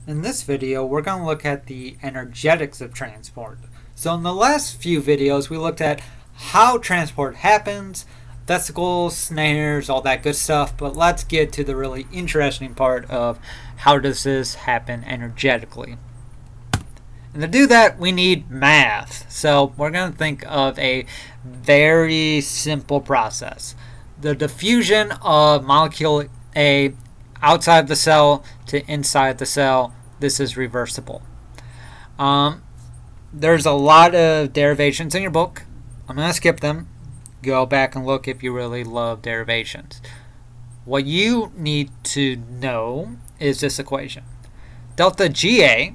In this video, we're going to look at the energetics of transport. So in the last few videos, we looked at how transport happens, vesicles, snares, all that good stuff, but let's get to the really interesting part of how does this happen energetically. And to do that, we need math. So we're going to think of a very simple process. The diffusion of molecule A outside the cell to inside the cell, this is reversible. There's a lot of derivations in your book. I'm going to skip them. Go back and look if you really love derivations. What you need to know is this equation. Delta GA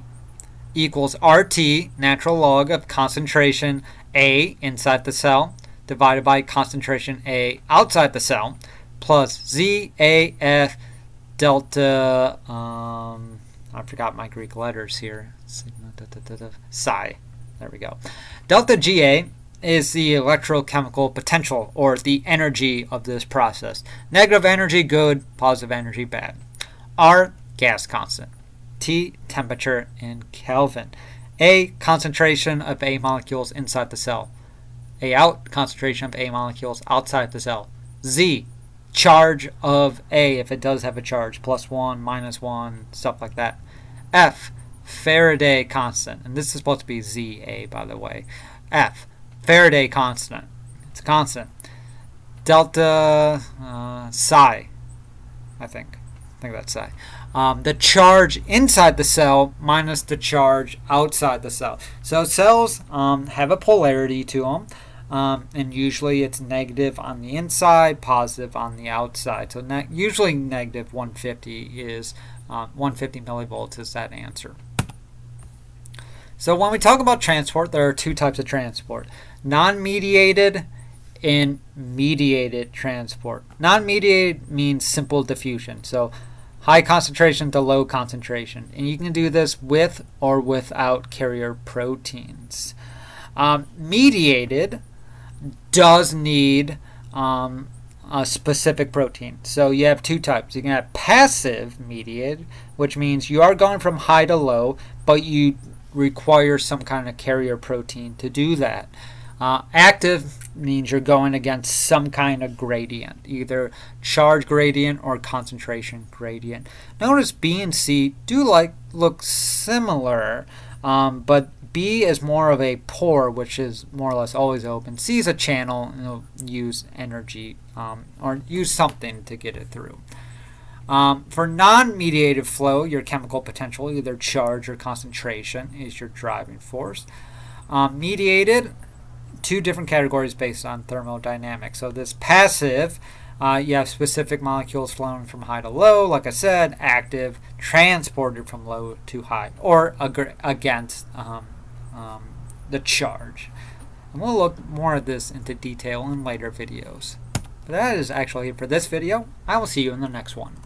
equals RT, natural log of concentration A inside the cell, divided by concentration A outside the cell, plus ZAF delta, I forgot my Greek letters here, psi. There we go. Delta GA is the electrochemical potential, or the energy of this process. Negative energy, good. Positive energy, bad. R, gas constant. T, temperature in Kelvin. A, concentration of A molecules inside the cell. A out, concentration of A molecules outside the cell. Z, charge of A, if it does have a charge, +1, -1, stuff like that. F, Faraday constant, and this is supposed to be ZA, by the way. F, Faraday constant. It's a constant. Delta psi, I think that's psi. The charge inside the cell minus the charge outside the cell. So cells have a polarity to them, and usually it's negative on the inside, positive on the outside. So usually negative 150 is 150 millivolts is that answer. So when we talk about transport, there are two types of transport: non-mediated and mediated transport. Non-mediated means simple diffusion, so high concentration to low concentration, and you can do this with or without carrier proteins. Mediated does need a specific protein. So you have two types. You can have passive mediated, which means you are going from high to low, but you require some kind of carrier protein to do that. Active means you're going against some kind of gradient, either charge gradient or concentration gradient. Notice B and C do look similar, but B is more of a pore, which is more or less always open. C is a channel, and it'll use energy or use something to get it through. For non-mediated flow, your chemical potential, either charge or concentration, is your driving force. Mediated, two different categories based on thermodynamics. So this passive, you have specific molecules flowing from high to low. Like I said, active, transported from low to high, or against the charge. And we'll look more at this into detail in later videos. But that is actually it for this video. I will see you in the next one.